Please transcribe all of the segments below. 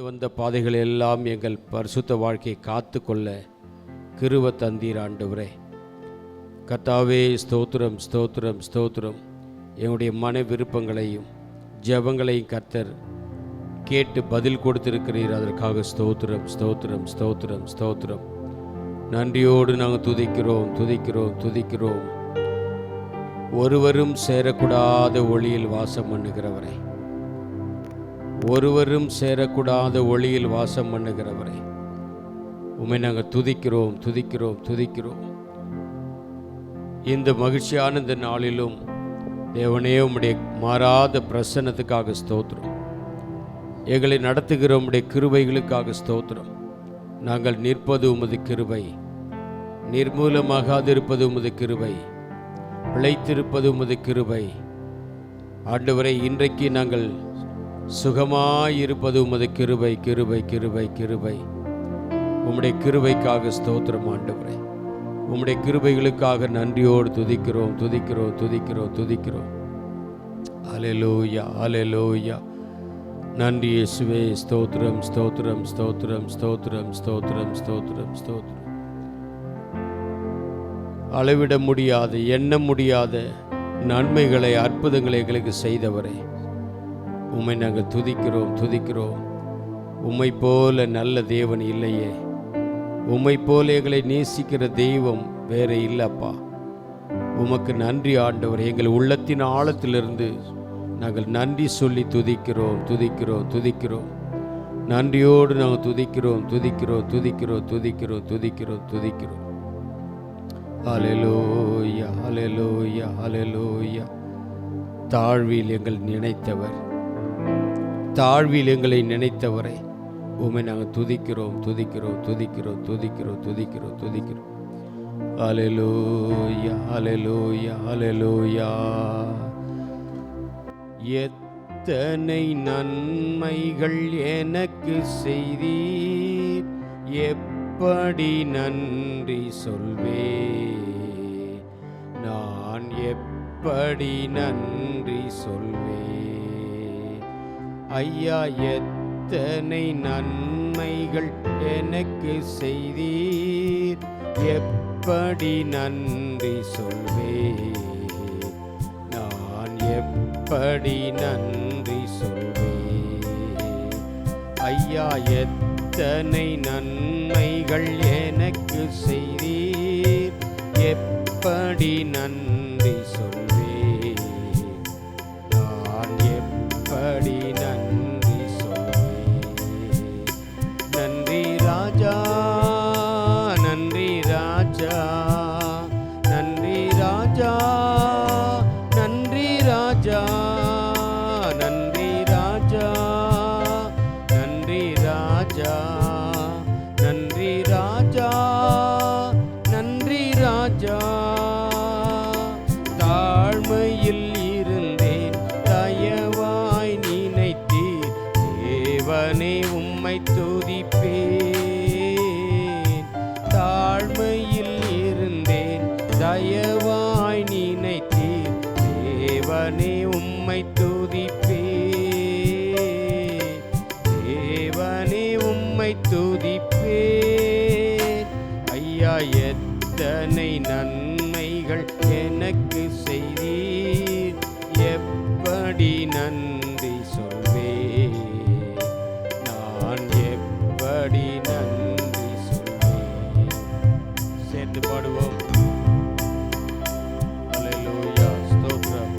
வந்த பாதைகள் எல்லாம் எங்கள் பரிசுத்த வாழ்க்கையை காத்து கொள்ள கிருபை தந்தீர் ஆண்டவரே. கர்த்தாவே, ஸ்தோத்திரம் ஸ்தோத்திரம் ஸ்தோத்திரம். என்னுடைய மன விருப்பங்களையும் ஜெபங்களையும் கர்த்தர் கேட்டு பதில் கொடுத்திருக்கிறீர். அதற்காக ஸ்தோத்திரம் ஸ்தோத்திரம் ஸ்தோத்திரம் ஸ்தோத்திரம். நன்றியோடு நாங்கள் துதிக்கிறோம் துதிக்கிறோம் துதிக்கிறோம். ஒருவரும் சேரக்கூடாத ஒளியில் வாசம் பண்ணுகிறவரே, ஒருவரும் சேரக்கூடாத ஒளியில் வாசம் பண்ணுகிறவரே, உம்மை நாங்கள் துதிக்கிறோம் துதிக்கிறோம் துதிக்கிறோம். இந்த மகிழ்ச்சியான இந்த நாளிலும் தேவனே, உம்முடைய மாறாத பிரசன்னத்துக்காக ஸ்தோத்திரம். எங்களை நடத்துகிற உம்முடைய கிருபைகளுக்காக ஸ்தோத்திரம். நாங்கள் நிற்பது உமது கிருபை, நிர்மூலமாகாதிருப்பது உமது கிருபை, பிழைத்திருப்பது உமது கிருபை. ஆண்டவரை, இன்றைக்கு நாங்கள் சுகமாயிருப்பது உமது கிருபை கிருபை கிருபை கிருபை. உம்முடைய கிருபைக்காக ஸ்தோத்திரம் ஆண்டவரே. உம்முடைய கிருபைகளுக்காக நன்றியோடு துதிக்கிறோம் துதிக்கிறோம் துதிக்கிறோம் துதிக்கிறோம். அல்லேலூயா அல்லேலூயா. நன்றி இயேசுவே. ஸ்தோத்திரம் ஸ்தோத்திரம் ஸ்தோத்திரம் ஸ்தோத்திரம் ஸ்தோத்திரம் ஸ்தோத்திரம் ஸ்தோத்திரம். அளவிட முடியாத, எண்ண முடியாத நன்மைகளை, அற்புதங்களை எங்களுக்கு செய்தவரே, உம்மை நாங்கள் துதிக்கிறோம் துதிக்கிறோம். உம்மை போல நல்ல தேவன் இல்லையே, உம்மை போல எங்களை நேசிக்கிற தெய்வம் வேற இல்லப்பா. உமக்கு நன்றி ஆண்டவர். எங்கள் உள்ளத்தின் ஆழத்திலிருந்து நாங்கள் நன்றி சொல்லி துதிக்கிறோம் துதிக்கிறோம் துதிக்கிறோம். நன்றியோடு நாங்கள் துதிக்கிறோம் துதிக்கிறோம் துதிக்கிறோம் துதிக்கிறோம் துதிக்கிறோம் துதிக்கிறோம். அல்லேலூயா அல்லேலூயா அல்லேலூயா. தாழ்வில் எங்கள் நினைத்தவர், தாழ்வில் எங்களை நினைத்தவரை உம்மை நாங்கள் துதிக்கிறோம் துதிக்கிறோம் துதிக்கிறோம் துதிக்கிறோம் துதிக்கிறோம் துதிக்கிறோம். அல்லேலூயா அல்லேலூயா அல்லேலூயா. எத்தனை நன்மைகள் எனக்கு செய்தீர், எப்படி நன்றி சொல்வேன், நான் எப்படி நன்றி சொல்வேன். ஐயா, எத்தனை நன்மைகள் எனக்கு செய்தீர், எப்படி நன்றி சொல்வேன், நான் எப்படி நன்றி சொல்வேன். ஐயா, எத்தனை நன்மைகள் எனக்கு செய்தீர், எப்படி நன்றி சொல்வேன், நான் எப்படி நன்றி சொல்வேன். நன்றி ராஜா நன்றி ராஜா நன்றி ராஜா நன்றி ராஜா நன்றி ராஜா நன்றி ராஜா நன்றி ராஜா நன்றி ராஜா. தாழ்மையில் இருந்தேன், தயவாய் நினைத்தீர், தேவனே உம்மை துதிப்பேன். தாழ்மையில் இருந்தேன், தயவாய் நினைத்தீர், தேவனே உம்மை துதிப்பேன், தேவனே உம்மை துதிப்பேன். ஐயா, எத்தனை நன்மைகள் எனக்கு செய்தீர், எப்படி நன்றி சொல்வேன், நான் எப்படி நன்றி சொல்வேன். சேர்ந்து பாடுவோம். அல்லேலூயா ஸ்தோத்திரம்.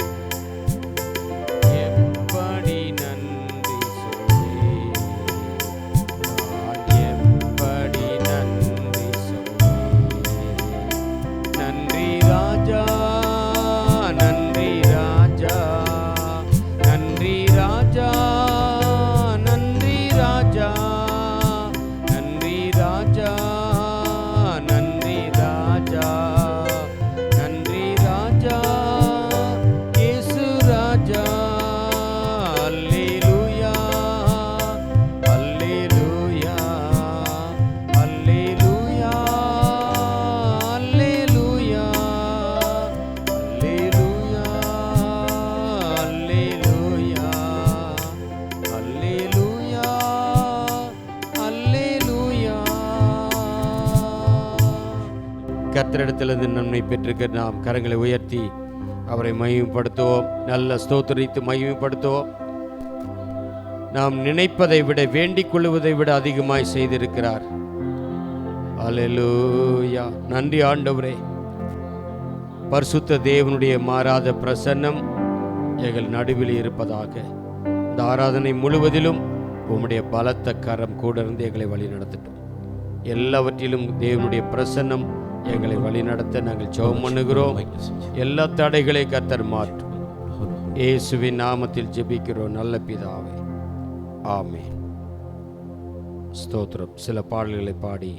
எப்படி நன்றி சொல்வேன், நான் எப்படி நன்றி சொல்வேன். நன்றி ராஜா நன்றி ராஜா நன்றி ராஜா நன்றி ராஜா நன்றி ராஜா நன்றி ராஜா நன்றி ராஜா. இயேசு ராஜா. அல்லேலூயா அல்லேலூயா அல்லேலூயா அல்லேலூயா அல்லேலூயா அல்லேலூயா அல்லேலூயா கர்த்தரிடத்திலிருந்து நன்மை பெற்றிருக்க நாம் கரங்களை உயர்த்தி அவரை மகிமைப்படுத்துவோம். நல்ல ஸ்தோத்திரித்து மகிமைப்படுத்துவோம். நாம் நினைப்பதை விட வேண்டிக் கொள்வதை விட அதிகமாய் செய்திருக்கிறார். அல்லேலூயா. நன்றி ஆண்டவரே. பரிசுத்த தேவனுடைய மாறாத பிரசன்னம் எங்கள் நடுவில் இருப்பதாக. இந்த ஆராதனை முழுவதிலும் உம்முடைய பலத்த கரம் கூட இருந்து எங்களை வழி நடத்தட்டும். எல்லாவற்றிலும் தேவனுடைய பிரசன்னம் எங்களை வழிநடத்த நாங்கள் ஜெபம் பண்ணுகிறோம். எல்லா தடைகளை கர்த்தர் மாற்றும். இயேசுவின் நாமத்தில் ஜெபிக்கிறோம் நல்ல பிதாவே, ஆமென். ஸ்தோத்திரம். சில பாடல்களை பாடி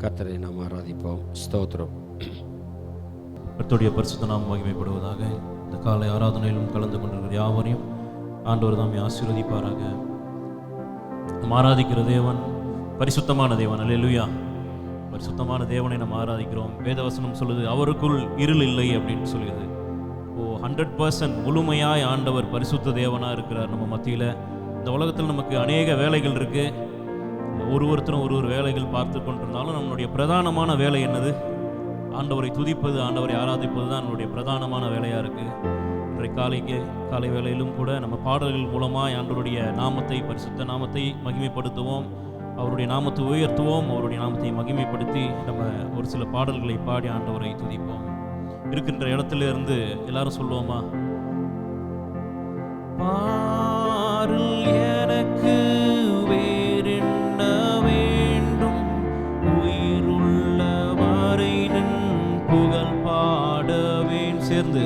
கர்த்தரை நாம் ஆராதிப்போம். ஸ்தோத்திரம். கர்த்தருடைய பரிசுத்த நாமம் மகிமைப்படுவதாக. இந்த காலை ஆராதனையிலும் கலந்து கொண்டிருக்கிற யாவரையும் ஆண்டவர் தாமே ஆசீர்வதிப்பாராக. நாம் ஆராதிக்கிற தேவன் பரிசுத்தமான தேவன். அல்லேலூயா. பரிசுத்தமான தேவனை நம்ம ஆராதிக்கிறோம். வேதவசனம் சொல்லுது அவருக்குள் இருள் இல்லை அப்படின்னு சொல்லுது. 100% முழுமையாய் ஆண்டவர் பரிசுத்த தேவனாக இருக்கிறார் நம்ம மத்தியில். இந்த உலகத்தில் நமக்கு அநேக வேலைகள் இருக்குது. ஒருத்தரும் ஒரு வேலைகள் பார்த்து கொண்டிருந்தாலும் நம்மளுடைய பிரதானமான வேலை என்னது? ஆண்டவரை துதிப்பது, ஆண்டவரை ஆராதிப்பது தான் நம்மளுடைய பிரதானமான வேலையாக இருக்குது. இன்றைக்கு காலை வேளையிலும் கூட நம்ம பாடல்கள் மூலமாக ஆண்டவருடைய நாமத்தை, பரிசுத்த நாமத்தை மகிமைப்படுத்துவோம். அவருடைய நாமத்தை உயர்த்துவோம். அவருடைய நாமத்தை மகிமைப்படுத்தி நம்ம ஒரு சில பாடல்களை பாடி ஆண்டவரை துதிப்போம். இருக்கின்ற இடத்துல இருந்து எல்லாரும் சொல்லுவோமா? பாருள் எனக்கு வேறென்ன வேண்டும், உயிருள்ள வரை நின் புகழ் பாடவேன். சேர்ந்து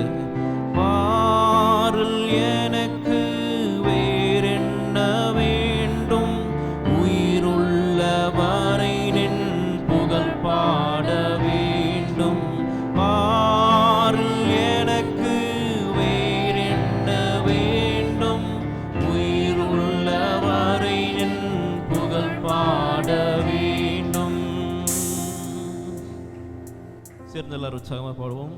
பாருள் எனக்கு வேறென்ன வேண்டும், உயிருள்ள வரை நின் புகழ் பாட வேண்டும். பாருள் எனக்கு வேறென்ன வேண்டும், உயிருள்ள வரை நின் புகழ் பாட வேண்டும். சேர்ந்து எல்லாரும் உற்சாகமாக பாடுவோம்.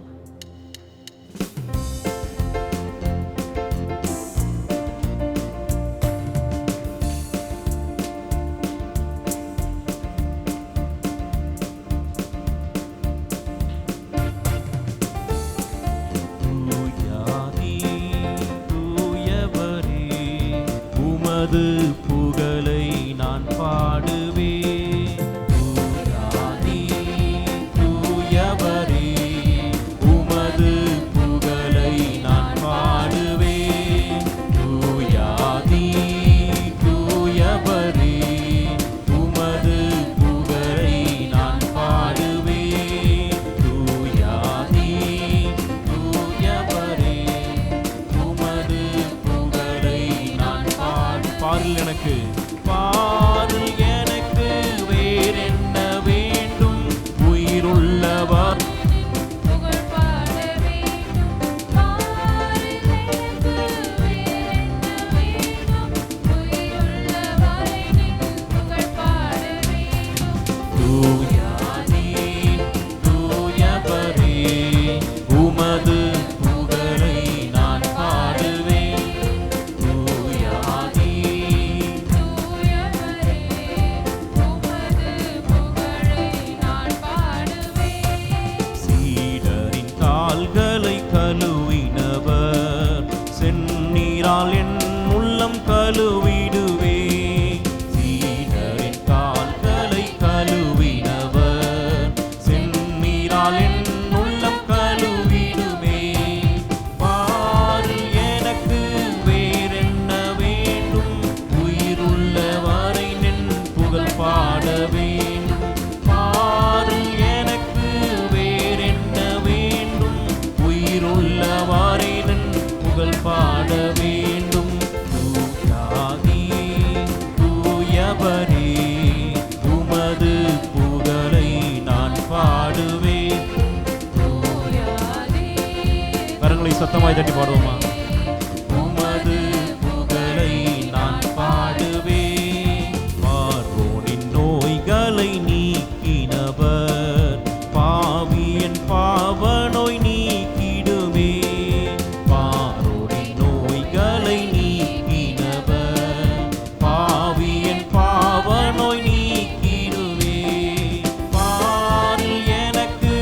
புகழை நான் பாடுவேன். தூயாதி தூயவரே, உமது புகழை நான் பாடுவேன். தூயாதி தூயவரே, உமது புகழை நான் பாடுவேன். தூயாதி தூயவரே, உமது புகழை நான் பாருள் எனக்கு, பாருள் எனக்கு வேறென்ன வேண்டும், உயிருள்ளவர் புகழ் பாட வேண்டும். பாருள் எனக்கு வேறென்ன வேண்டும், உயிருள்ளவரை நின் புகழ் பாட வேண்டும். தூயாதி தூயவரே, உமது புகழை நான் பாடுவேன். கழுவினவர் செந்நீரால் என் உள்ளம் கழுவிடுவே. சீடரின் கால்களை கழுவினவர் செந்நீரால் என் உள்ளம் கழுவிடுவே. பாருள் எனக்கு வேறென்ன வேண்டும், உயிருள்ள வரை நின் புகழ் பாட வேண்டும். பாருள் எனக்கு வேறென்ன வேண்டும், உயிருள்ள வரை நின் புகழ் பாட வேண்டும். தூயாதி தூயவரே, உமது புகழை நான் பாடுவேன். கரங்களை சத்தமாய் தட்டி பாடுவோமா? உமது புகழை நான் பாடுவேன். பார்வோனின் நோய்களை நீக்கினவர், பாவியன் பாவ நோய் நீக்கிடுமே. பார்வோனின் நோய்களை நீக்கினவர், பாவியன் பாவ நோய் நீக்கிடுவே. பாருள் எனக்கு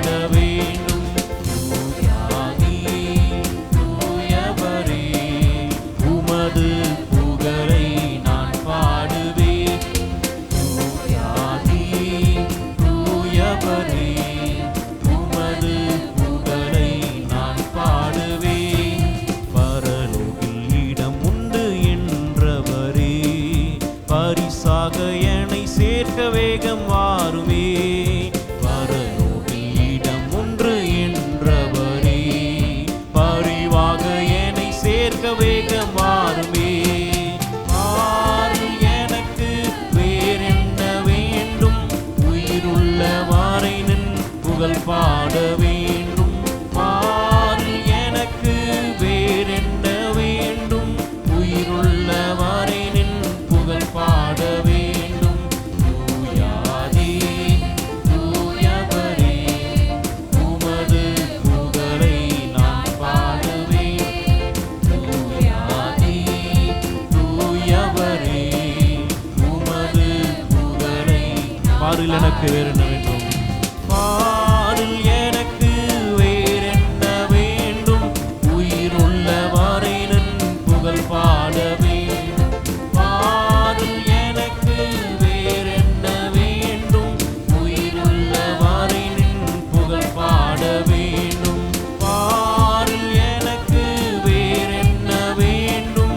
பாட வேண்டும். தூயாதி தூயவரே, உமது புகழை நான் பாடுவேன். தூயாதி தூயவரே, உமது புகழை நான் பாடுவேன். பரலோகில் இடம் உண்டு என்றவரே, பரிசாக என்னை சேர்க்க வேகம் வாருமே. பரலோகில் இடம் ஒன்று என்றவரே, பரிவாக என்னை சேர்க்க வேகம் வாருமே. ஆறு எனக்கு வேறென்ன வேண்டும், உயிருள்ள வாரை நின் புகழ் பாட வேண்டும். ஆறு எனக்கு வேறென்ன வேண்டும், உயிருள்ள வாரை நின் புகழ் பாட வேண்டும். தூயாதி தூயவரே, உமது புகழை நான் பாடுவேன். தூயாதி தூயவரே, உமது புகழை பாரில் எனக்கு வேறு என்ன வேண்டும். பாரில் எனக்கு வேறென்ன வேண்டும், உயிருள்ள வாரை நின் புகழ் பாட வேண்டும். பாரில் எனக்கு வேறென்ன வேண்டும், உயிருள்ள வாரை நின் புகழ் பாட வேண்டும். பாரில் எனக்கு வேறென்ன வேண்டும்,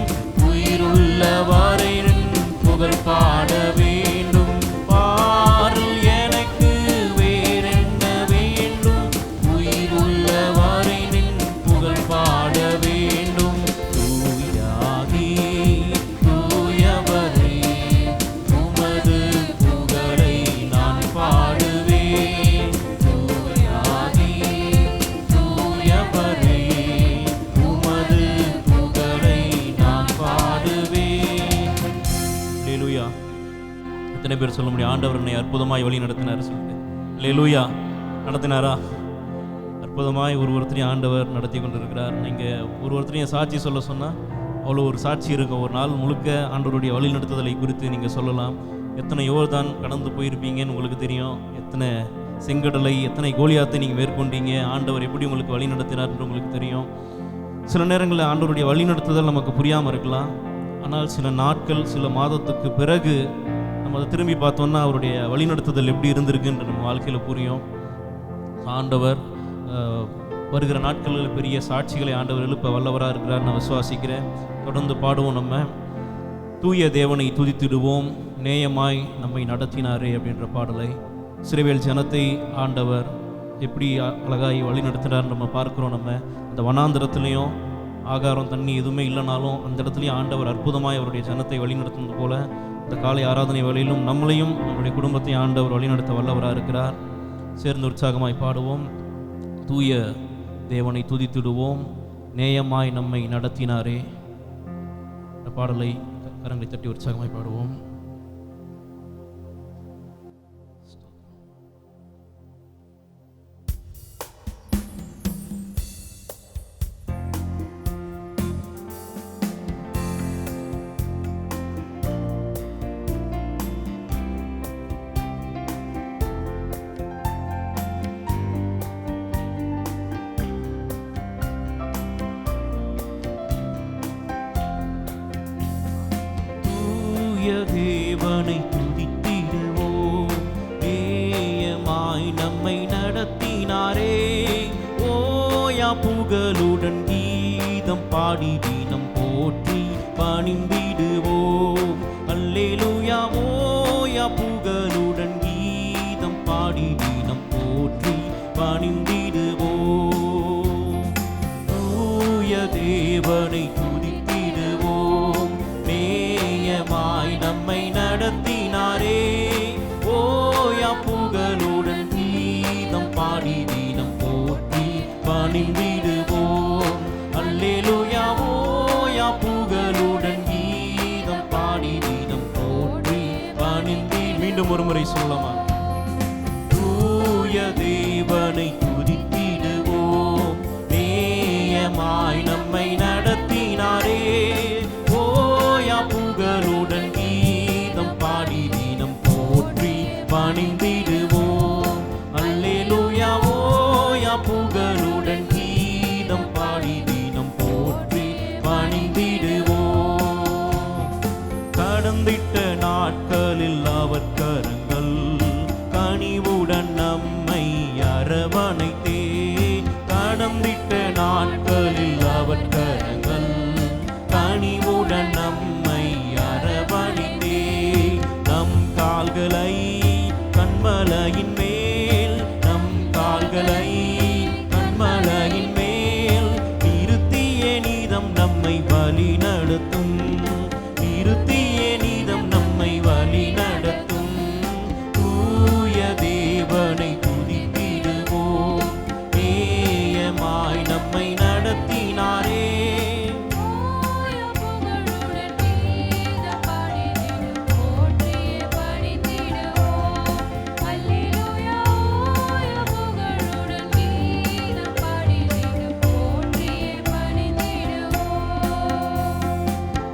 உயிருள்ள வாரை நின் புகழ் பாட வேண்டும். பாரில் எனக்கு வேறென்ன வேண்டும், உயிருள்ள வாரை நின் புகழ் பாட வேண்டும். தூயாதி தூயவரே, உமது புகழை நான் பாடுவேன். தூயாதி தூயவரே, உமது புகழை நான் பாடுவேன். அல்லேலூயா. எத்தனை பேர் சொல்ல முடியும், ஆண்டவர் என்னை அற்புதமாய் வழி நடத்தினார் சொல்லிட்டு? அல்லேலூயா. நடத்தினாரா? அற்புதமாய் ஒருத்தரையும் ஆண்டவர் நடத்தி கொண்டிருக்கிறார். நீங்கள் ஒருத்தரையும் சாட்சி சொல்ல சொன்னால் அவ்வளோ ஒரு சாட்சி இருக்கும். ஒரு நாள் முழுக்க ஆண்டவருடைய வழி நடத்துதலை குறித்து நீங்கள் சொல்லலாம். எத்தனை யோர்தான் கடந்து போயிருப்பீங்கன்னு உங்களுக்கு தெரியும். எத்தனை செங்கடலை, எத்தனை கோலியாத்தை நீங்கள் மேற்கொண்டீங்க. ஆண்டவர் எப்படி உங்களுக்கு வழி நடத்தினார்ன்னு உங்களுக்கு தெரியும். சில நேரங்களில் ஆண்டவருடைய வழி நடத்துதல் நமக்கு புரியாமல் இருக்கலாம். ஆனால் சில நாட்கள், சில மாதத்துக்கு பிறகு நம்ம அதை திரும்பி பார்த்தோன்னா அவருடைய வழிநடத்துதல் எப்படி இருந்திருக்குன்ற நம்ம வாழ்க்கையில் புரியும். ஆண்டவர் வருகிற நாட்களில் பெரிய சாட்சிகளை ஆண்டவர் எழுப்ப வல்லவராக இருக்கிறார் நான் விசுவாசிக்கிறேன். தொடர்ந்து பாடுவோம். நம்ம தூய தேவனை துதித்திடுவோம், நேயமாய் நம்மை நடத்தினாரே அப்படின்ற பாடலை. இஸ்ரவேல் ஜனத்தை ஆண்டவர் எப்படி அழகாய் வழி நடத்தினார் நம்ம பார்க்குறோம். நம்ம அந்த வனாந்திரத்துலேயும் ஆகாரம் தண்ணி எதுவுமே இல்லைனாலும் அந்த இடத்துலையும் ஆண்டவர் அற்புதமாய் அவருடைய ஜனத்தை வழிநடத்துவது போல இந்த காலை ஆராதனை வேளையிலும் நம்மளையும் நம்முடைய குடும்பத்தை ஆண்டவர் வழிநடத்த வல்லவராக இருக்கிறார். சேர்ந்து உற்சாகமாய் பாடுவோம். தூய தேவனை துதித்திடுவோம், நேயமாய் நம்மை நடத்தினாரே. இந்த பாடலை கரங்களை தட்டி உற்சாகமாய் பாடுவோம். தேவனை துதித்திடுவோம், நேயமாய் நம்மை நடத்தினாரே. ஓயா புகழுடன் கீதம் பாடி தினம் போற்றி பணிந்திடுவோம். அல்லேலூயா. ஓயா புகழுடன் கீதம் பாடி தினம் போற்றி பணிந்திடுவோம். தூய தேவனை துதித்திடுவோம், நேயமாய் நம்மை நடத்தினாரே. ஓயா புகழுடன் கீதம் பாடி தினம் போற்றி பணிந்திடுவோம். அல்லேலூயா. ஓயா புகழுடன் கீதம் பாடி தினம் போற்றி பணிந்தி. மீண்டும் ஒரு முறை சொல்லலாமா? தூய தேவனை துதித்திடுவோம், நேயமாய் நம்மை நடத்தினாரே. ஓயா புகழுடன் கீதம் பாடி தினம் போற்றி பணிந்திடுவோம். அல்லேலூயா. கடந்திட்ட நாட்களில் அவர் கரங்கள் கனிவுடன் நம்மை அரவணைத்தே நம் கால்களை கண்மலையின் மேல் நம் கால்களை கண்மலையின் மேல் நிறுத்திய நீதம் நம்மை வழி நடத்தும் நிறுத்திய நீதம் நம்மை வழி நடத்தும் தூய தேவனை துதித்திடுவோம் நேயமாய் நம்மை நடத்தினாரே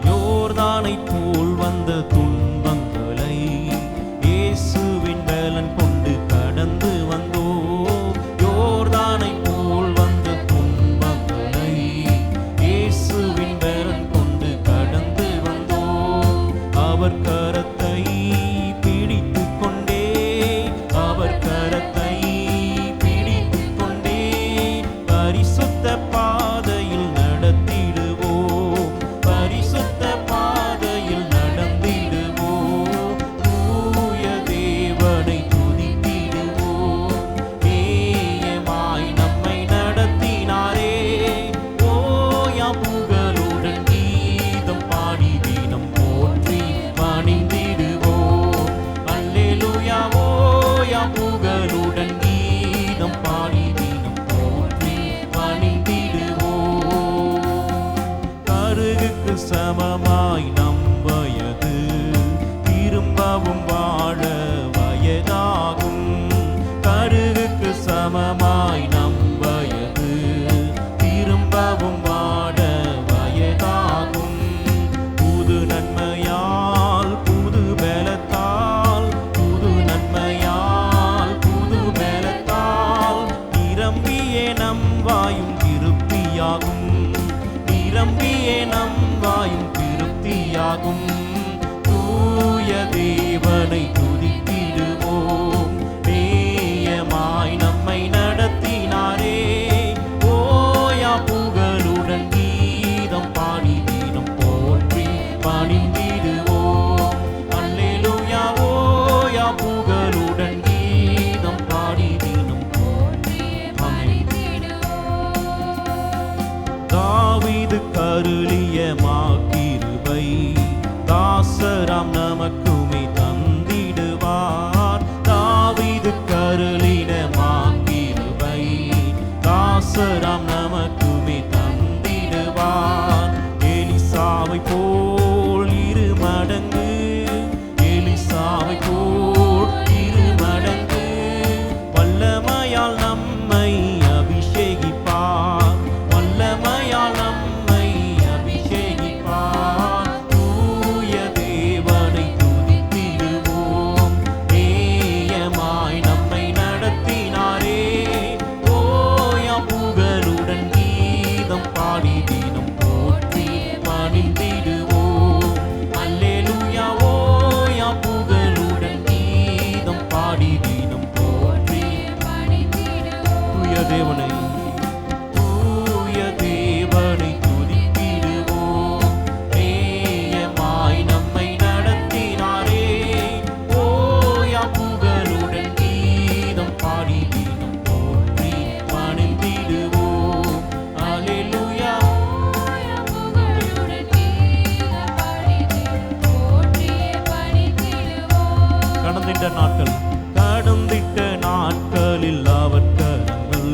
யோர்தானை போல் வந்த துன்பங்களை இயேசுவின் பலன் கொண்டு கடந்து வந்தோம் யோர்தானை போல் வந்த துன்பங்களை இயேசுவின் பலன் கொண்டு கடந்து வந்தோம் அவர் கரத்தை பிடித்துக் கொண்டே அவர் கரத்தை பிடித்துக் கொண்டே பரிசுத்த பாதையில் நடத்திடுவோம் பரிசுத்த பாதையில் நடந்திடுவோம் தூய தேவனை துதித்திடுவோம் நேயமாய் நம்மை நடத்தினாரே ஓயா புகழுடன் கீதம் பாடி தினம் போற்றி பணிந்திடுவோம் அல்லேலூயா ஓயா புகழுடன் கீதம் பாடி தினம் போற்றி பணிந்திடுவோம் கருகுக்கு சமமாய் நம் வயது திரும்பவும் வாழ வயதாகும் கருகுக்கு சமமாய் நம் வயது திரும்பவும் வாழ வயதாகும் புது நன்மையால் புது பலத்தால் புது நன்மையால் புது பலத்தால் நிரம்பியே நம் வாயும் திருப்தியாகும் நிரம்பியே நம் வாயும் திருப்தியாகும் தூய தேவனை துதித்திடுவோம் நேயமாய் நம்மை நடத்தினாரே ஓயா புகழுடன் கீதம் பாடி தினம் போற்றி பணிந்திடுவோம் அல்லேலூயா ஓயா புகழுடன் கீதம் பாடி தினம் தாவீது கருளிய மாக்கிருபை தாசராம் நமக்குமே தந்திடுவார் தாவீது கருளின மாக்கிருபை தாசராம் நமக்குமே தந்திடுவார் எலிசாவை போல் இரு மடங்கு எலிசாவை போல் இரு மடங்கு வல்லமையால் நம்மை அபிஷேகிப்பார் வல்லமையால் நம்மை அபிஷேகிப்பார் தூய தேவனை துதித்திடுவோம் நேயமாய் நம்மை நடத்தினாரே ஓயா புகழுடன் கீதம் பாடி தினம் போற்றி பணிந்திடுவோம் அல்லேலூயா ஓயா புகழுடன் கீதம் பாடி தினம் போற்றி தூய தேவனை தூய தேவனை துதித்திடுவோம் நேயமாய் நம்மை நடத்தினாரே ஓயா புகழுடன் கீதம் பாடி தினம் போற்றி பணிந்திடுவோம் அல்லேலூயா கடந்திட்ட நாட்களில் அவர் கரங்கள்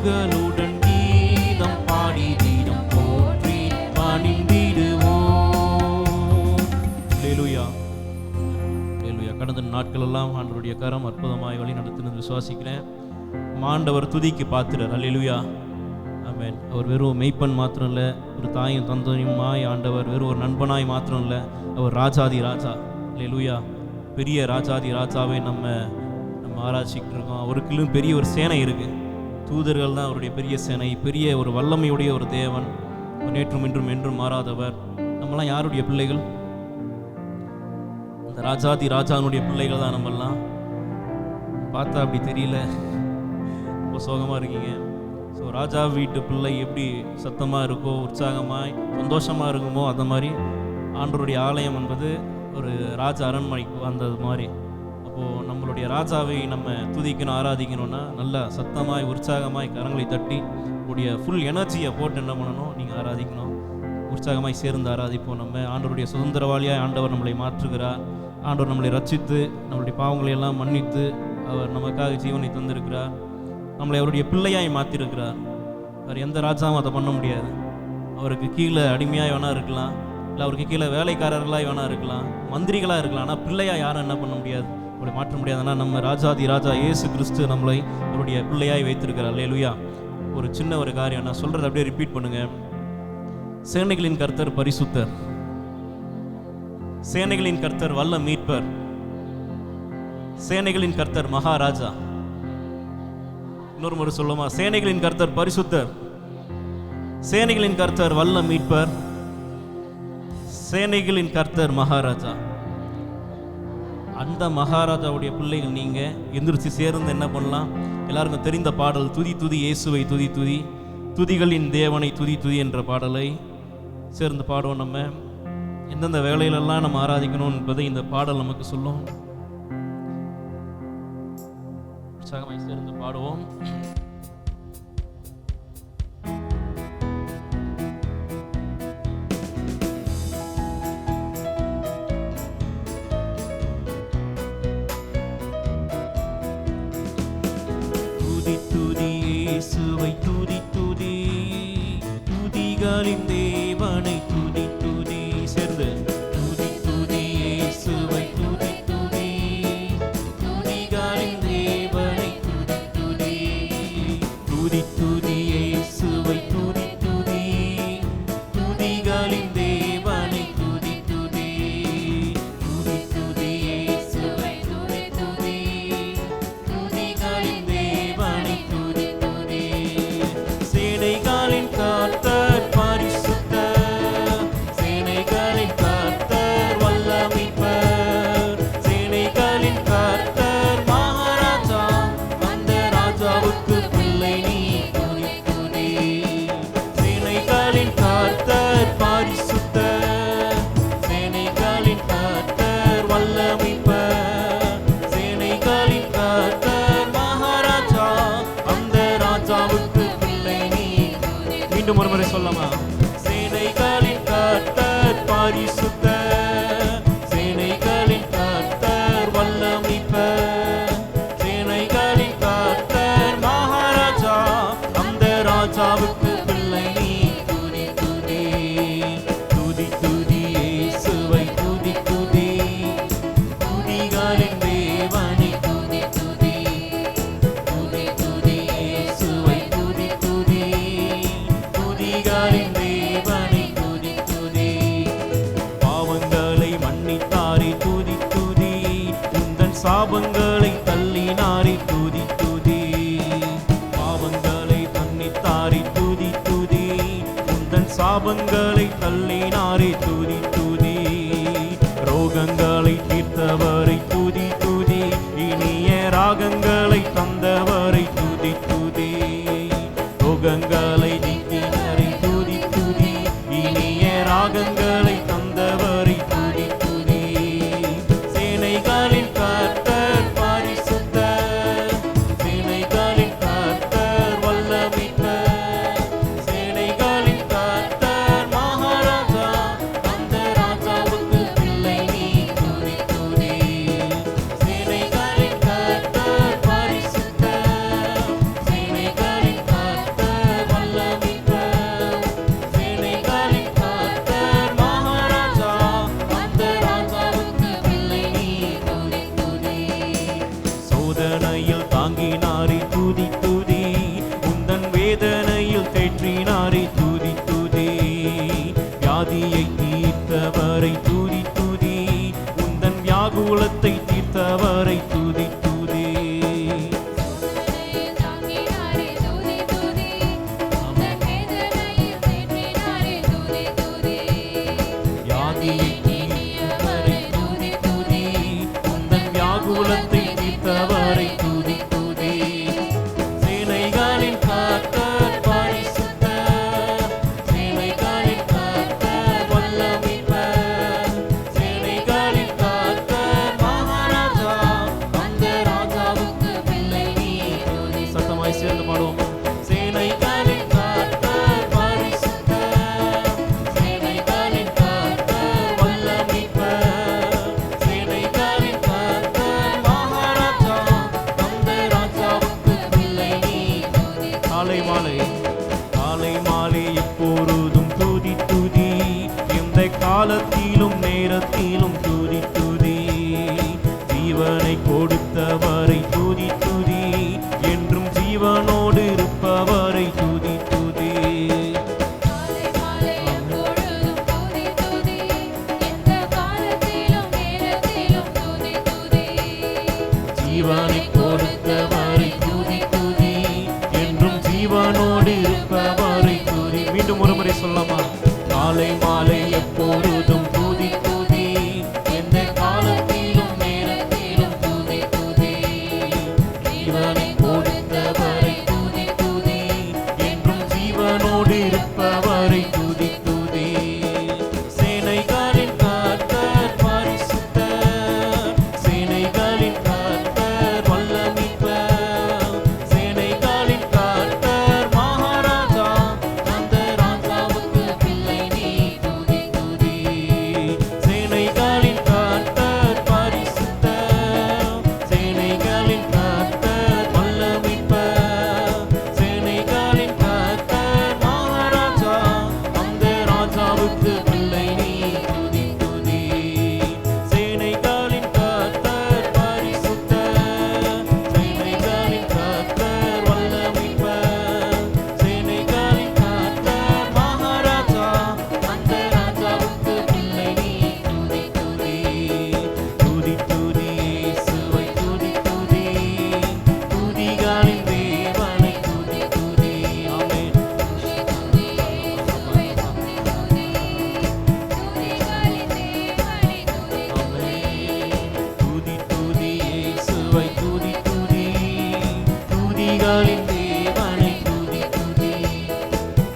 புகழுடன் கீதம் பாடி தீனம் போற்றி பணிந்திடுவோம். அல்லேலூயா, அல்லேலூயா. கடந்த நாட்கள் எல்லாம் ஆண்டவருடைய கரம் அற்புதமாய் வழி நடத்தினது விசுவாசிக்கிறேன். ஆண்டவர் துதிக்கு பாத்திரர். அல்லேலூயா, ஆமென். அவர் வெறும் மெய்ப்பன் மாத்திரம் இல்லை, ஒரு தாயும் தந்தையுமாய் ஆண்டவர் வெறும் ஒரு நண்பனாய் மாத்திரம் இல்லை, அவர் ராஜாதி ராஜா. அல்லேலூயா, பெரிய ராஜாதி ராஜாவை நம்ம ஆராய்ச்சிக்கிட்டு இருக்கோம். அவருக்குள்ளும் பெரிய ஒரு சேனை இருக்குது. தூதர்கள் தான் அவருடைய பெரிய சேனை, பெரிய ஒரு வல்லமையுடைய ஒரு தேவன், நேற்றும் இன்றும் என்றும் மாறாதவர். நம்மலாம் யாருடைய பிள்ளைகள்? அந்த ராஜாதி ராஜானுடைய பிள்ளைகள் தான் நம்மெல்லாம். பார்த்தா அப்படி தெரியல, ரொம்ப சோகமாக இருக்கீங்க. ஸோ ராஜா வீட்டு பிள்ளை எப்படி சத்தமாக இருக்கோ, உற்சாகமாய் சந்தோஷமாக இருக்குமோ, அந்த மாதிரி ஆண்டவருடைய ஆலயம் என்பது ஒரு ராஜ அரண்மனைக்கு வந்தது மாதிரி. அப்போது நம்மளுடைய ராஜாவை நம்ம துதிக்கணும், ஆராதிக்கணும்னா நல்லா சத்தமாய் உற்சாகமாய் கரங்களை தட்டி உடைய ஃபுல் எனர்ஜியை போட்டு என்ன பண்ணணும், நீங்கள் ஆராதிக்கணும். உற்சாகமாய் சேர்ந்து ஆராதிப்போம். நம்ம ஆண்டவருடைய சுதந்திரவாளியாய் ஆண்டவர் நம்மளை மாற்றுகிறார். ஆண்டவர் நம்மளை ரட்சித்து நம்மளுடைய பாவங்களை எல்லாம் மன்னித்து அவர் நமக்காக ஜீவனை தந்திருக்கிறார். நம்மளை அவருடைய பிள்ளையாய் மாற்றிருக்கிறார். அவர் எந்த ராஜாவும் அதை பண்ண முடியாது. அவருக்கு கீழே அடிமையாக வேணா இருக்கலாம், இல்லை அவருக்கு கீழே வேலைக்காரர்களாக வேணா இருக்கலாம், மந்திரிகளாக இருக்கலாம். ஆனால் பிள்ளையாக யாரும் என்ன பண்ண முடியாது, அப்படி மாற்ற முடியாது. ஆனால் நம்ம ராஜாதி ராஜா இயேசு கிறிஸ்து நம்மளை அவருடைய பிள்ளையாய் வைத்திருக்கிறார். அல்லேலூயா. ஒரு சின்ன ஒரு காரியம் நான் சொல்கிறத அப்படியே ரிப்பீட் பண்ணுங்க. சேனைகளின் கர்த்தர் பரிசுத்தர், சேனைகளின் கர்த்தர் வல்ல மீட்பர், சேனைகளின் கர்த்தர் மகாராஜா. இன்னொரு முறை சொல்லுமா? சேனைகளின் கர்த்தர் பரிசுத்தர், சேனைகளின் கர்த்தர் வல்ல மீட்பர், சேனைகளின் கர்த்தர் மகாராஜா. அந்த மகாராஜாவுடைய பிள்ளைகள் நீங்க எந்திரிச்சு சேர்ந்து என்ன பண்ணலாம்? எல்லாருக்கும் தெரிந்த பாடல், துதி துதி இயேசுவை துதி துதி, துதிகளின் தேவனை துதி துதி என்ற பாடலை சேர்ந்து பாடுவோம். நம்ம எந்தெந்த வேலையிலெல்லாம் நம்ம ஆராதிக்கணும் என்பதை இந்த பாடல் நமக்கு சொல்லும். உற்சாகமாய் சேர்ந்து பாடுவோம். துதி துதி இயேசுவை துதி துதி, துதிகளின் தேவனை துதி துதி. சேர்ந்து துதி துதி இயேசுவை துதி துதி, துதிகளின் தேவனை துதி துதி. துதி துதி இயேசுவை துதி துதி, துதிகளின் தேவனை துதி துதி. துதி துதி இயேசுவை துதி துதி, துதிகளின் தேவனை துதி துதி. சேனைகளின் கர்த்தர் பரிசுத்தர், சேனைகளின் கர்த்தர் வல்ல மீட்பர், சேனைகளின் கர்த்தர் மகாராஜா, அந்த ராஜாவுக்கு பிள்ளை நீ துதி துதி. சேனைகளின் கர்த்தர் பரிசுத்தர், சேனைகளின் கர்த்தர் வல்ல மீட்பர், சேனைகளின் கர்த்தர் மகாராஜா, அந்த ராஜாவுக்கு பிள்ளை நீ. மீண்டும் ஒரு முறை சொல்லமா? சேனைகளின் கர்த்தர் பரிசுத்தர், சேனைகளின் கர்த்தர் வல்ல மீட்பர், சேனைகளின் கர்த்தர் மகாராஜா, அந்த ராஜாவுக்கு பிள்ளை நீ துதி துதி. துதி துதி இயேசுவை துதி துதி, துதிகளின் தேவனை துதி துதி. துதி துதி இயேசுவை துதி துதி, துதிகளின் தேவனை துதி துதி. பாவங்களை மன்னித்தாரே துதி துதி, உந்தன் சாபங்களை தள்ளினாரே துதி துதி. பாவங்களை மன்னித்தாரே துதி துதி, உந்தன் சாபங்களை தள்ளினாரே துதி துதி. ரோகங்களை தீர்த்தவரை துதி துதி, இனிய ராகங்களை தந்தவரை துதி துதி. ரோகங்களை நீக்கினரை துதி துதி, இனிய ராகங்களை தந்தவரை துதி துதி. சேனைகளின் கர்த்தர் பரிசுத்தர், சேனைகளின் கர்த்தர் வல்ல மீட்பர், சேனைகளின் கர்த்தர் வேதனையில் தாங்கினாரே துதி துதி, உந்தன் வேதனையில் தேற்றினாரே துதி துதி, வியாதியை தீர்த்தவரை துதி துதி, உந்தன் வியாகுலத்தை தீர்த்தவரை துதி துதி. வியாதியை தீர்த்தவரை துதி துதி, உந்தன் வியாகுலத்தை தீர்த்தவரை துதி துதி. சேனைகளின் கர்த்தர் பரிசுத்தர், சேனைகளின் கர்த்தர் வல்லமையுள்ளவர், சேனைகளின் கர்த்தர் மகாராஜா, அந்த ராஜாவுக்கு பிள்ளை நீர். சத்தமாய் சேர்ந்து பாடுவோம். சேனைகளின் கர்த்தர் பரிசுத்தர், சேனைகளின் கர்த்தர் வல்லமையுள்ளவர், சேனைகளின் கர்த்தர் மகாராஜா, அந்த ராஜாவுக்கு பிள்ளை நீர். காலை மாலை காலை மாலை எப்பொழுதும் துதி துதி, எந்த காலத்திலும் நேரத்திலும் துதி துதி, ஜீவனை கொடுத்தவரை துதி துதி, என்றும் ஜீவனோடு இருப்பவரை துதி துதி. ஜீவனை கொடுத்தவரை துதி துதி, என்றும் ஜீவனோடு இருப்பவரை துதி. மீண்டும் ஒரு முறை சொல்லமா? காலை மாலை எப்பொழுதும் துதி துதி, எந்த காலத்திலும் நேரத்திலும் துதி துதி, ஜீவனை கொடுத்தவரை துதி துதி, என்றும் ஜீவனோடு இருப்பவரை துதி துதி. சேனைகளின் கர்த்தர் பரிசுத்தர், சேனைகளின் கர்த்தர் வல்லமையுள்ளவர், சேனைகளின் கர்த்தர் மகாராஜா, அந்த ராஜாவுக்கு பிள்ளை நீர். துதி துதி. சேனைகளின் கர்த்தர் பரிசுத்தர், சேனைகளின் கர்த்தர் வல்லமையுள்ளவர், சேனைகளின் கர்த்தர் மகாராஜா, அந்த ராஜாவுக்கு பிள்ளை நீர். துதி துதி. சேனைகளின் கர்த்தர் பரிசுத்தர், சேனைகளின் கர்த்தர் வல்லமையுள்ளவர், சேனைகளின் கர்த்தர் மகாராஜா, அந்த ராஜாவுக்கு பிள்ளை நீர். துதி துதி. துதி துதி இயேசுவை துதி துதி, துதிகளின் தேவனை துதி துதி. ஆமென். துதி துதி இயேசுவை துதி துதி, துதிகளின் தேவனை துதி துதி.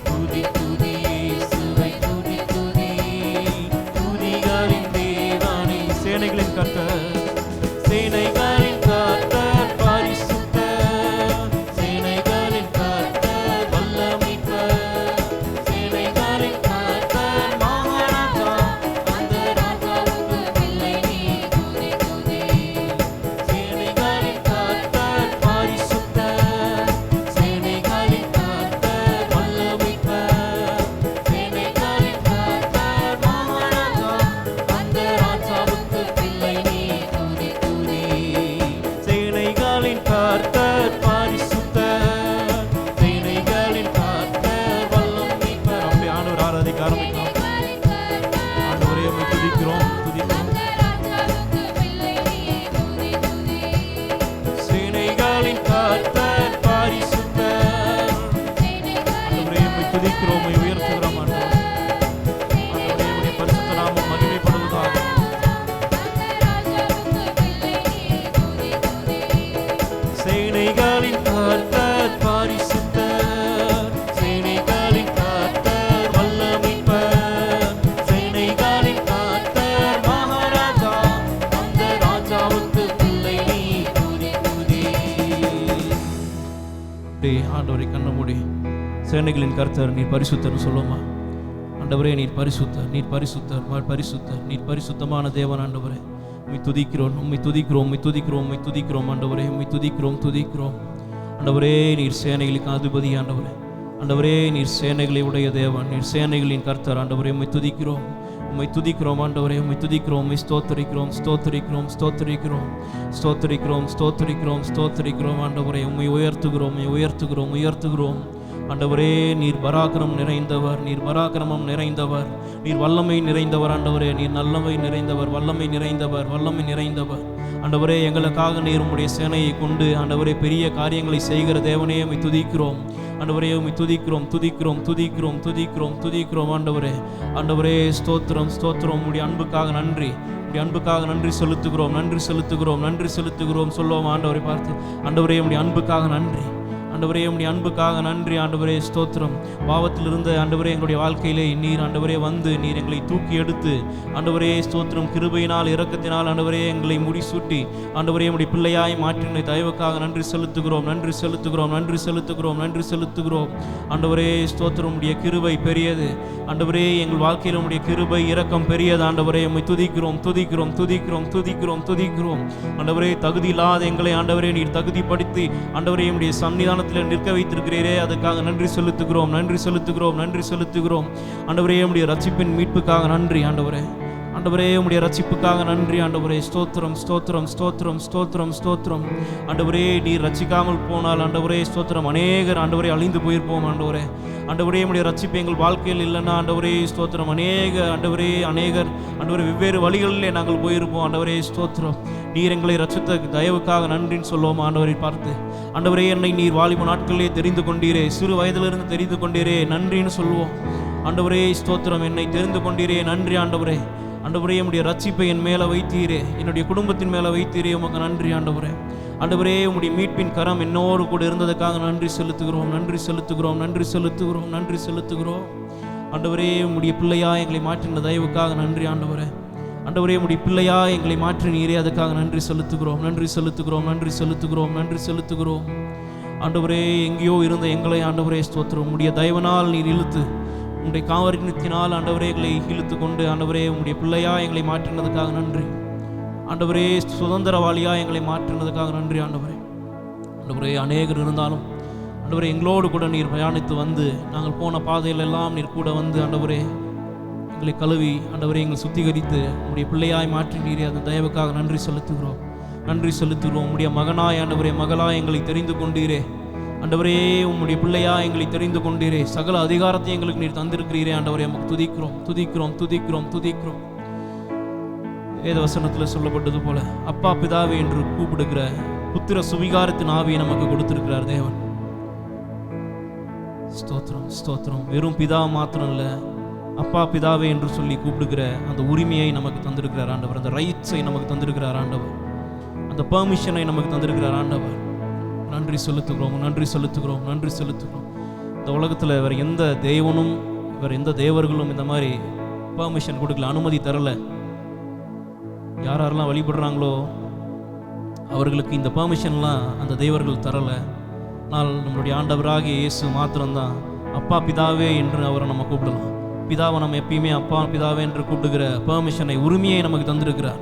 துதி துதி இயேசுவை துதி துதி, துதிகளின் தேவனை. சேனைகளின் கர்த்தர், சேனைகளின் கர்த்தர் பரிசுத்தர், சேனைகளின் கர்த்தர் வல்லமையுள்ளவர், சேனைகளின் கர்த்தர் மகாராஜா, அந்த ராஜாவுக்கு பிள்ளை நீர். துதி துதி. சேனைகளின் கர்த்தர் பரிசுத்தர், சேனைகளின் கர்த்தர் வல்லமையுள்ளவர், சேனைகளின் கர்த்தர் மகாராஜா, அந்த ராஜாவுக்கு பிள்ளை நீர். துதி துதி. சேனைகளின் கர்த்தர் பரிசுத்தர், சேனைகளின் கர்த்தர் வல்லமையுள்ளவர். அப்படியே ஆண்டவர் ஆராதிக்க ஆரம்பிக்கலாம். ஆண்டவரே உம்மை துதிக்கிறோம் துதிக்கிறோம். சேனைகளின் கர்த்தர் பரிசுத்தர், ஆண்டவரே உம்மை துதிக்கிறோம், உம்மை உயர்த்துகிறோம். ஆண்டவரே, ஆண்டவரே உம்முடைய பரிசுத்த நாமம் மகிமைப்படுவதாக. சேனைகளின் கர்த்தர் பரிசுத்தர், சேனைகளின் கர்த்தர் வல்லமையுள்ளவர், சேனைகளின் கர்த்தர் மகாராஜா, அந்த ராஜாவுக்கு பிள்ளை நீர். துதி துதி. ஆண்டவரை கண்ண மூடி சேனைகளின் கர்த்தர் நீர் பரிசுத்தர்னு சொல்லுமா? ஆண்டவரே நீர் பரிசுத்தர், நீர் பரிசுத்தர், பரிசுத்தர், நீர் பரிசுத்தமான தேவன். ஆண்டவரே உம்மை துதிக்கிறோம், உம்மை துதிக்கிறோம், உம்மை துதிக்கிறோம், உம்மை துதிக்கிறோம். ஆண்டவரே உம்மை துதிக்கிறோம், துதிக்கிறோம். ஆண்டவரே நீர் சேனைகளுக்கு அதிபதி. ஆண்டவரே, ஆண்டவரே நீர் சேனைகளை உடைய தேவன், நீர் சேனைகளின் கர்த்தர். ஆண்டவரே உம்மை துதிக்கிறோம், உம்மை துதிக்கிறோம் ஆண்டவரே, உம்மை துதிக்கிறோம், உம்மை ஸ்தோத்தரிக்கிறோம், ஸ்தோத்தரிக்கிறோம், ஸ்தோத்தரிக்கிறோம், ஸ்தோத்தரிக்கிறோம், ஸ்தோத்தரிக்கிறோம், ஸ்தோத்தரிக்கிறோம் ஆண்டவரே. உம்மை உயர்த்துகிறோம், உம்மை உயர்த்துகிறோம், உயர்த்துகிறோம் ஆண்டவரே. நீர் பராக்கிரமம் நிறைந்தவர், நீர் பராக்கிரமம் நிறைந்தவர், நீர் வல்லமை நிறைந்தவர் ஆண்டவரே. நீர் நல்லமை நிறைந்தவர், வல்லமை நிறைந்தவர், வல்லமை நிறைந்தவர் ஆண்டவரே. எங்களுக்காக நீர் உம்முடைய சேனையை கொண்டு ஆண்டவரே பெரிய காரியங்களை செய்கிற தேவனே, உம்மை துதிக்கிறோம் ஆண்டவரே, உம்மை துதிக்கிறோம், துதிக்கிறோம், துதிக்கிறோம், துதிக்கிறோம், துதிக்கிறோம் ஆண்டவரே. ஆண்டவரே ஸ்தோத்திரம், ஸ்தோத்திரம். உம்முடைய அன்புக்காக நன்றி, உம்முடைய அன்புக்காக நன்றி செலுத்துகிறோம், நன்றி செலுத்துகிறோம், நன்றி செலுத்துகிறோம் சொல்லுவோம் ஆண்டவரை பார்த்து. ஆண்டவரே உம்முடைய அன்புக்காக நன்றி ஆண்டவரே, உம்முடைய அன்புக்காக நன்றி ஆண்டவரே, ஸ்தோத்திரம். பாவத்தில் இருந்த ஆண்டவரே எங்களுடைய வாழ்க்கையிலே நீர் ஆண்டவரே வந்து நீர் எங்களை தூக்கி எடுத்து ஆண்டவரே ஸ்தோத்திரம், கிருபையினால் இரக்கத்தினால் ஆண்டவரே எங்களை முடிசூட்டி ஆண்டவரே உம்முடைய பிள்ளையாய் மாற்றின தயவுக்காக நன்றி செலுத்துகிறோம், நன்றி செலுத்துகிறோம், நன்றி செலுத்துகிறோம், நன்றி செலுத்துகிறோம் ஆண்டவரே ஸ்தோத்திரம். உம்முடைய கிருபை பெரியது ஆண்டவரே, எங்கள் வாழ்க்கையில் உம்முடைய கிருபை இரக்கம் பெரியது ஆண்டவரே. உம்மை துதிக்கிறோம், துதிக்கிறோம், துதிக்கிறோம், துதிக்கிறோம், துதிக்கிறோம் ஆண்டவரே. தகுதி இல்லாத எங்களை ஆண்டவரே நீர் தகுதிப்படுத்தி ஆண்டவரே உம்முடைய சன்னிதான நிற்க வைத்திருக்கிறீரே, அதுக்காக நன்றி செலுத்துகிறோம், நன்றி செலுத்துகிறோம், நன்றி செலுத்துகிறோம் ஆண்டவரே. உம்முடைய ரட்சிப்பின் மீட்புக்காக நன்றி ஆண்டவரே, ஆண்டவரே உம்முடைய ரட்சிப்புக்காக நன்றி ஆண்டவரே. ஸ்தோத்திரம், ஸ்தோத்திரம், ஸ்தோத்திரம், ஸ்தோத்திரம், ஸ்தோத்திரம் ஆண்டவரே. நீர் ரட்சிக்காமல் போனால் ஆண்டவரே ஸ்தோத்திரம், அநேகர் ஆண்டவரே அழிந்து போயிருப்போம் ஆண்டவரே. ஆண்டவரே உம்முடைய ரட்சிப்பு எங்கள் வாழ்க்கையில் இல்லைன்னா ஆண்டவரே ஸ்தோத்திரம், அநேகர் ஆண்டவரே வெவ்வேறு வழிகளிலே நாங்கள் போயிருப்போம் ஆண்டவரே ஸ்தோத்திரம். நீர் எங்களை ரட்சித்த தயவுக்காக நன்றின்னு சொல்லுவோம் ஆண்டவரை பார்த்து. ஆண்டவரே என்னை நீர் வாலிப நாட்களிலே தெரிந்து கொண்டீரே, சிறு வயதிலிருந்து தெரிந்து கொண்டீரே, நன்றின்னு சொல்லுவோம் ஆண்டவரே ஸ்தோத்திரம். என்னை தெரிந்து கொண்டீரே, நன்றி ஆண்டவரே. ஆண்டவரே உம்முடைய ரட்சிப்பை என் மேலே வைத்தீரே, என்னுடைய குடும்பத்தின் மேலே வைத்தீரே, உமக்கு நன்றி ஆண்டவரே. ஆண்டவரே உம்முடைய மீட்பின் கரம் என்னோடு கூட இருந்ததுக்காக நன்றி செலுத்துகிறோம், நன்றி செலுத்துகிறோம், நன்றி செலுத்துகிறோம், நன்றி செலுத்துகிறோம் ஆண்டவரே. உம்முடைய பிள்ளையா எங்களை மாற்றின தயவுக்காக நன்றி ஆண்டவரே. ஆண்டவரே உம்முடைய பிள்ளையா எங்களை மாற்றினீரே, அதுக்காக நன்றி செலுத்துகிறோம், நன்றி செலுத்துகிறோம், நன்றி செலுத்துகிறோம், நன்றி செலுத்துகிறோம் ஆண்டவரே. எங்கேயோ இருந்த எங்களை ஆண்டவரே ஸ்தோத்திரம், உம்முடைய தயவனால் நீர் இழுத்து, உம்முடைய காவரினத்தினால் ஆண்டவரே எங்களை இழுத்து கொண்டு ஆண்டவரே உம்முடைய பிள்ளையா எங்களை மாற்றினதுக்காக நன்றி ஆண்டவரே. சுதந்திரவாளியா எங்களை மாற்றினதுக்காக நன்றி ஆண்டவரே. ஆண்டவரே அநேகர் இருந்தாலும் ஆண்டவரே எங்களோடு கூட நீர் பிரயாணித்து வந்து நாங்கள் போன பாதையில் எல்லாம் நீர் கூட வந்து ஆண்டவரே எங்களை கழுவி ஆண்டவரே எங்களை சுத்திகரித்து உம்முடைய பிள்ளையாய் மாற்றினீரே, அந்த தயவுக்காக நன்றி செலுத்துகிறோம், நன்றி செலுத்துகிறோம். உம்முடைய மகனாய் ஆண்டவரே மகளாய் எங்களை தெரிந்து கொண்டீரே ஆண்டவரே, உம்முடைய பிள்ளையா எங்களை தெரிந்து கொண்டீரே, சகல அதிகாரத்தையும் எங்களுக்கு நீர் தந்திருக்கிறீரே ஆண்டவரே. நமக்கு துதிக்கிறோம், துதிக்கிறோம், துதிக்கிறோம், துதிக்கிறோம். வேத வசனத்தில் சொல்லப்பட்டது போல அப்பா பிதாவே என்று கூப்பிடுகிற புத்திர சுவிகாரத்தின் ஆவியை நமக்கு கொடுத்திருக்கிறார் தேவன். ஸ்தோத்திரம், ஸ்தோத்திரம். வெறும் பிதா மாத்திரம் இல்லை, அப்பா பிதாவே என்று சொல்லி கூப்பிடுகிற அந்த உரிமையை நமக்கு தந்திருக்கிறார் ஆண்டவர், அந்த ரைட்ஸை நமக்கு தந்திருக்கிறார் ஆண்டவர், அந்த பெர்மிஷனை நமக்கு தந்திருக்கிறார் ஆண்டவர். நன்றி செலுத்துகிறோம், நன்றி செலுத்துகிறோம், நன்றி செலுத்துகிறோம். இந்த உலகத்தில் வேறு எந்த தேவனும் வேறு எந்த தேவர்களும் இந்த மாதிரி பெர்மிஷன் கொடுக்கல, அனுமதி தரலை. யாரெல்லாம் வழிபடுறாங்களோ அவர்களுக்கு இந்த பெர்மிஷன்லாம் அந்த தேவர்கள் தரலை. ஆனால் நம்மளுடைய ஆண்டவராகிய இயேசு மாத்திரம்தான் அப்பா பிதாவே என்று அவரை நம்ம கூப்பிடலாம். பிதாவை நம்ம எப்பயுமே அப்பா பிதாவே என்று கூப்பிடுகிற பெர்மிஷனை, உரிமையை நமக்கு தந்திருக்கிறார்.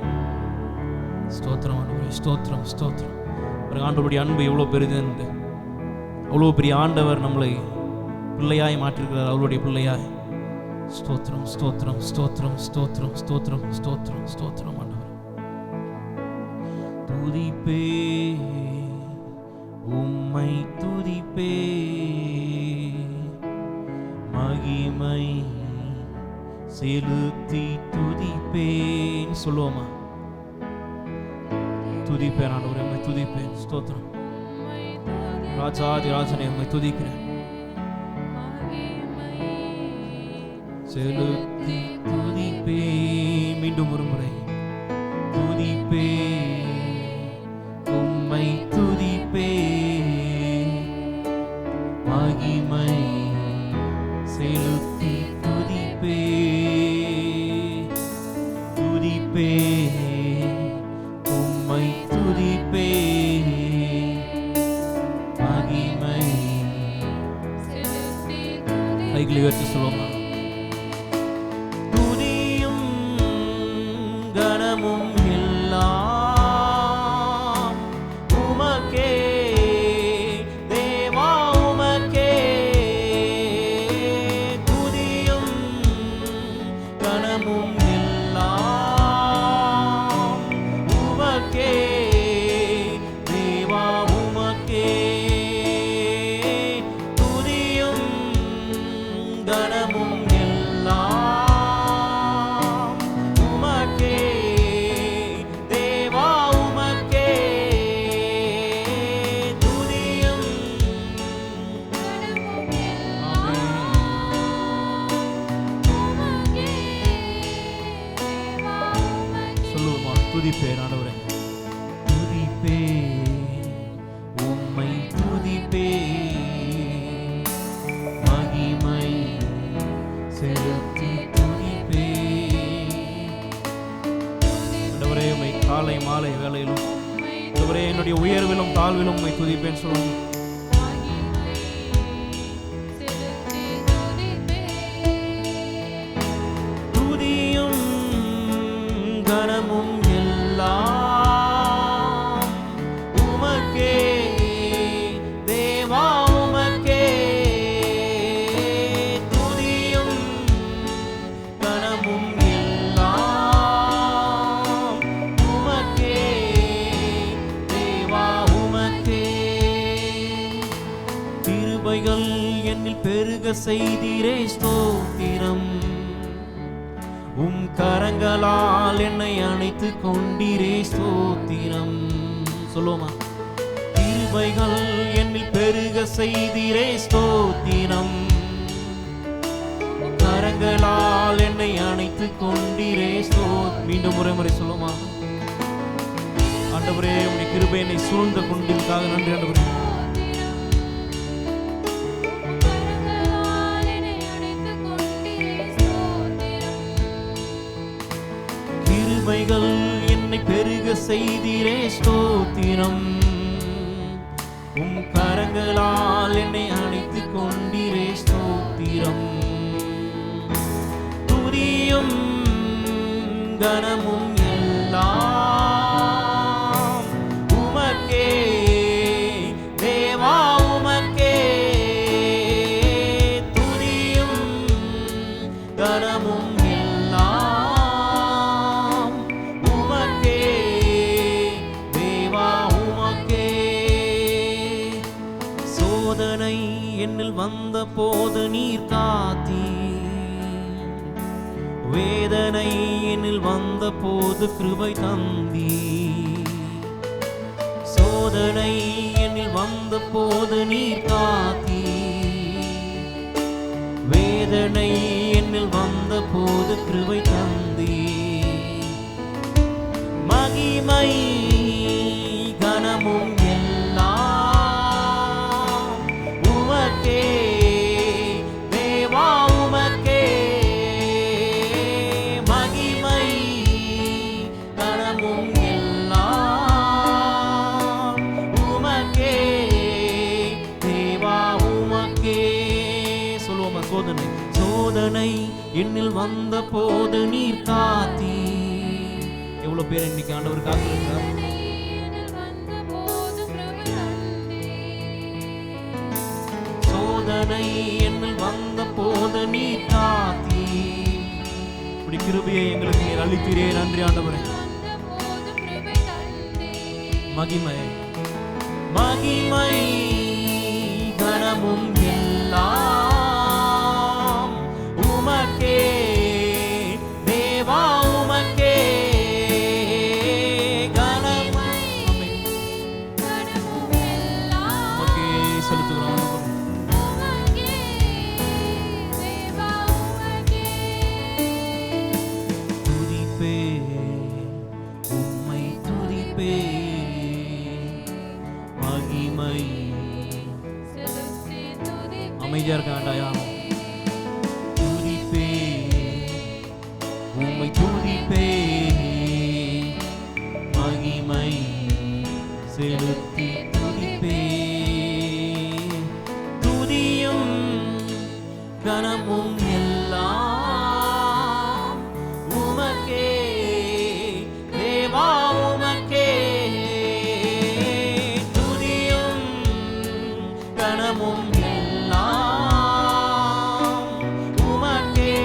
ஸ்தோத்திரம் ஆண்டவரே, ஸ்தோத்திரம், ஸ்தோத்திரம். ஒரு ஆண்டவருடைய அன்பு எவ்வளோ பெரிது, அவ்வளோ பெரிய ஆண்டவர் நம்மளை பிள்ளையாய் மாற்றிருக்கிறார், அவருடைய பிள்ளையாய். ஸ்தோத்திரம், ஸ்தோத்திரம், ஸ்தோத்திரம், ஸ்தோத்திரம், ஸ்தோத்திரம், ஸ்தோத்திரம், ஸ்தோத்திரம் ஆண்டவர். துதிப்பே உம்மை துதிப்பே, மகிமை செலுத்தி துதிப்பேன் சொல்லுவோமா? துதிப்பேன் ஆண்டவரே, உம்மை துதிப்பேன். ஸ்தோத்திரம். ராஜாதி ராஜனே உம்மை துதிக்கிறேன். செலுத்தி துதிப்பேன். மீண்டும் ஒரு முறை துதிப்பே உம்மை துதிப்பே, மகிமை செலுத்தி துதிப்பே, துதிப்பே உம்மை துதிப்பே, மகிமை. கைகளை உயர்த்தி சொல்லுவோமா? துதியும் கனமும் எல்லாம் உமக்கே தேவா, உமக்கே. துதியும் கனமும் வாழ்வில் உம்மை துதிப்பேன் சொல்லுவோம். துதியும் கனமும் எல்லாம் உமக்கே தேவா, உமக்கே. துதியும் கனமும் எல்லாம் உமக்கே தேவா, உமக்கே. கிருபைகள் என்னில் பெருக செய்தீரே ஸ்தோத்திரம். கரங்களால் என்னை அணைத்து கொண்டீரே ஸ்தோத்திரம். சொல்லுவோமா? கிருபைகள் என்னில் பெருக செய்தீரே ஸ்தோத்திரம். கரங்களால் என்னை அணைத்து கொண்டீரே மீண்டும் முறை சொல்லுமா? ஆண்டவரே, உம்முடைய கிருபை என்னை சூழ்ந்த கொண்டதற்காக நன்றி ஆண்டவரே. கிருபைகள் என்னை பெருக செய்தீரே ஸ்தோத்திரம். கரங்களால் என்னை அணைத்து கொண்டீரே ஸ்தோத்திரம். துதியும் கனமும் எல்லாம் உமக்கே தேவா, உமக்கே. துதியும் கனமும் எல்லாம் உமக்கே தேவா, உமக்கே. சோதனை என்னில் வந்த போது நீர் காத்தீர். வேதனை என்னில் வந்த போது கிருபை தந்தீர். சோதனை என்னில் வந்த போது நீர் காத்தீர். வேதனை என்னில் வந்த போது கிருபை தந்தீர். மகிமை கனமும் எல்லாம் உமக்கே தேவா, உமக்கே. மகிமை கனமும் எல்லாம் உமக்கே தேவா, உமக்கே. சொல்லுவோமா? சோதனை சோதனை என்னில் வந்த போது நீர் காத்தீர். எவ்வளவு பேர் இன்னைக்கு ஆண்டவர் காத்திருக்கிறார். சோதனை என்னில் வந்த போது நீர் காத்தீர். இப்படி கிருபையை எங்களுக்கு நீர் அளித்தீரே, நன்றி ஆண்டவரே. மகிமை மகிமை கனமும் எல்லாம் உமக்கே தேவா, உமக்கே. கனமை உமக்கே செலுத்துகிறோம். துதிப்பே உம்மை துதிப்பே, மகிமை. அமைதியா இருக்க வேண்டாயா? துதிப்பே உம்மை துதிப்பே, மகிமை செலுத்தி துதிப்பே. துதியும் கனமும் எல்லாம் உமக்கே தேவா, உமக்கே. துதியும் கனமும் எல்லாம் உமக்கே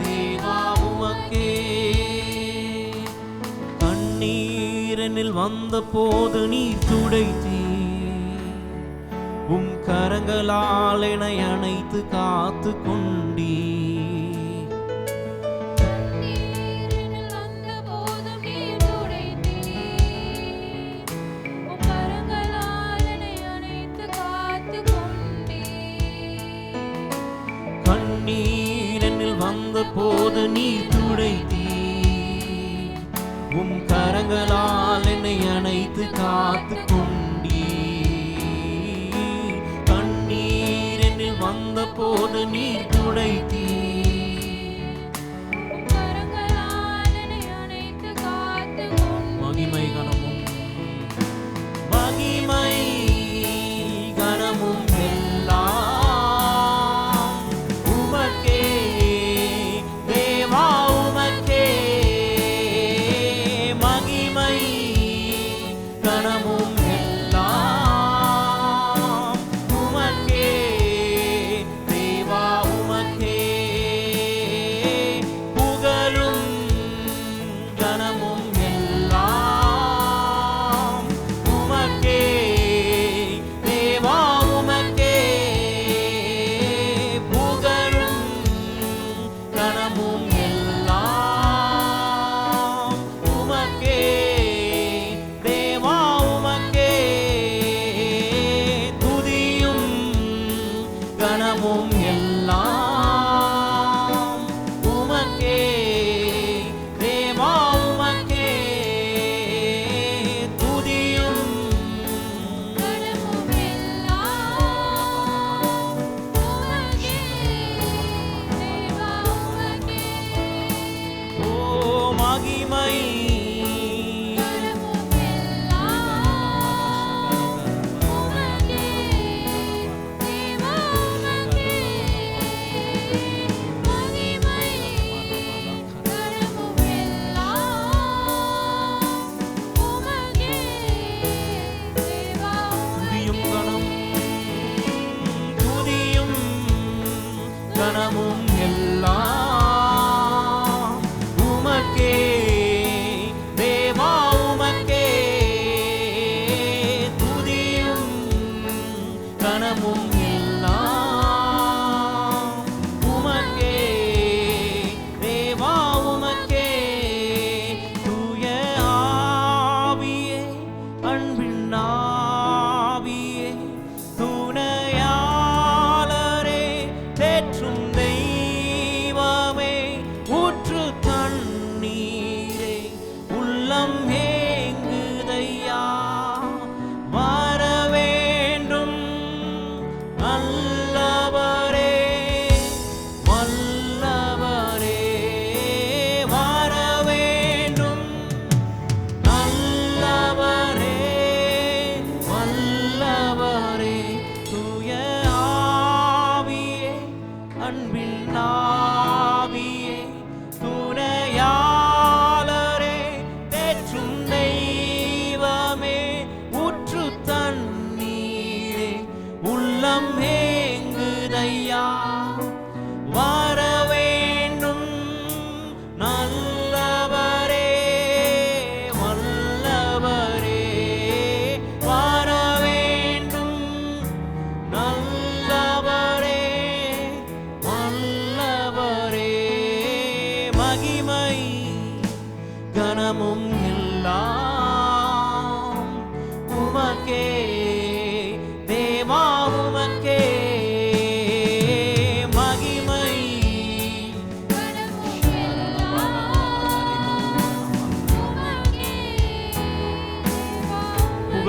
தேவா, உமக்கே. கண்ணீரனில் வந்த போது நீர் துடைத்தீர். கரங்களால் என்னை அணைத்து காத்து கொண்டீர். கண்ணீர் என்னில் வந்த போது நீர் துடைத்தீர். கரங்களால் என்னை அணைத்து காத்து கொண்டீர். கண்ணீர் என்னில் வந்த போது நீர் துடைத்தீர். மகிமை கனமும்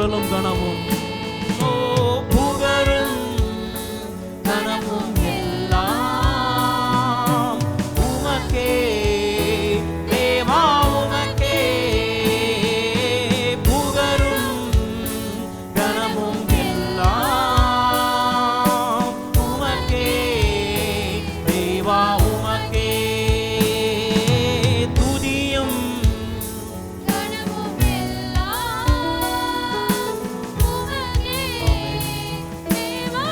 புகழும் கனமும் ஓ புகழும் கனமும் எல்லாம் உமக்கே தேவா உமக்கே புகழும் கனமும் எல்லாம் உமக்கே தேவா உமக்கே துதியும் கனமும் எல்லாம் உமக்கே தேவா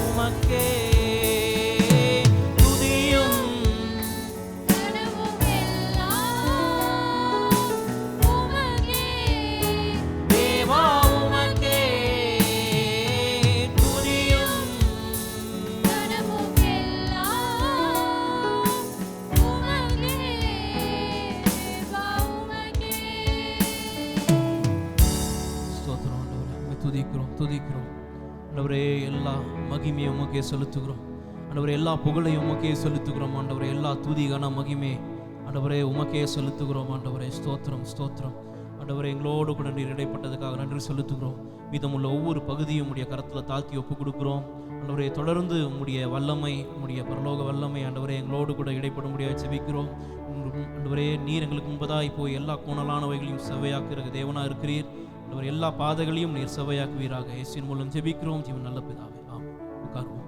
உமக்கே துதியும் தேவா உமக்கே துதியும் ஸ்தோத்திரம் ஆண்டவரே, உம்மை துதிக்கிறோம் ஆண்டவரே. எல்லா மகிமையும் உமக்கே செலுத்துகிறோம் ஆண்டவரே. எல்லா புகழையும் உமக்கே செலுத்துகிறோம் ஆண்டவரே. எல்லா துதி கன மகிமை ஆண்டவரே உமக்கே செலுத்துகிறோம் ஆண்டவரே. ஸ்தோத்திரம் ஆண்டவரே. எங்களோடு கூட நீர் இடைப்பட்டதுக்காக நன்றி செலுத்துகிறோம். மீதமுள்ள ஒவ்வொரு பகுதியும் உம்முடைய கரத்தில் தாழ்த்தி ஒப்பு கொடுக்கிறோம் ஆண்டவரே. தொடர்ந்து உம்முடைய வல்லமை, உம்முடைய பரலோக வல்லமை ஆண்டவரே எங்களோடு கூட இடைப்பட முடியாது செபிக்கிறோம் ஆண்டவரே. நீர் எங்களுக்கு முன்பதாய் போய் எல்லா கோணலானவைகளையும் செவ்வையாக்குகிற தேவனாக இருக்கிறீர் ஆண்டவரே. எல்லா பாதைகளையும் நீர் செவ்வையாக்குவீராக. இயேசுவின் மூலம் ஜெபிக்கிறோம் ஜீவன் நல்ல பிதாவே. ஆமென். உட்காருவோம்.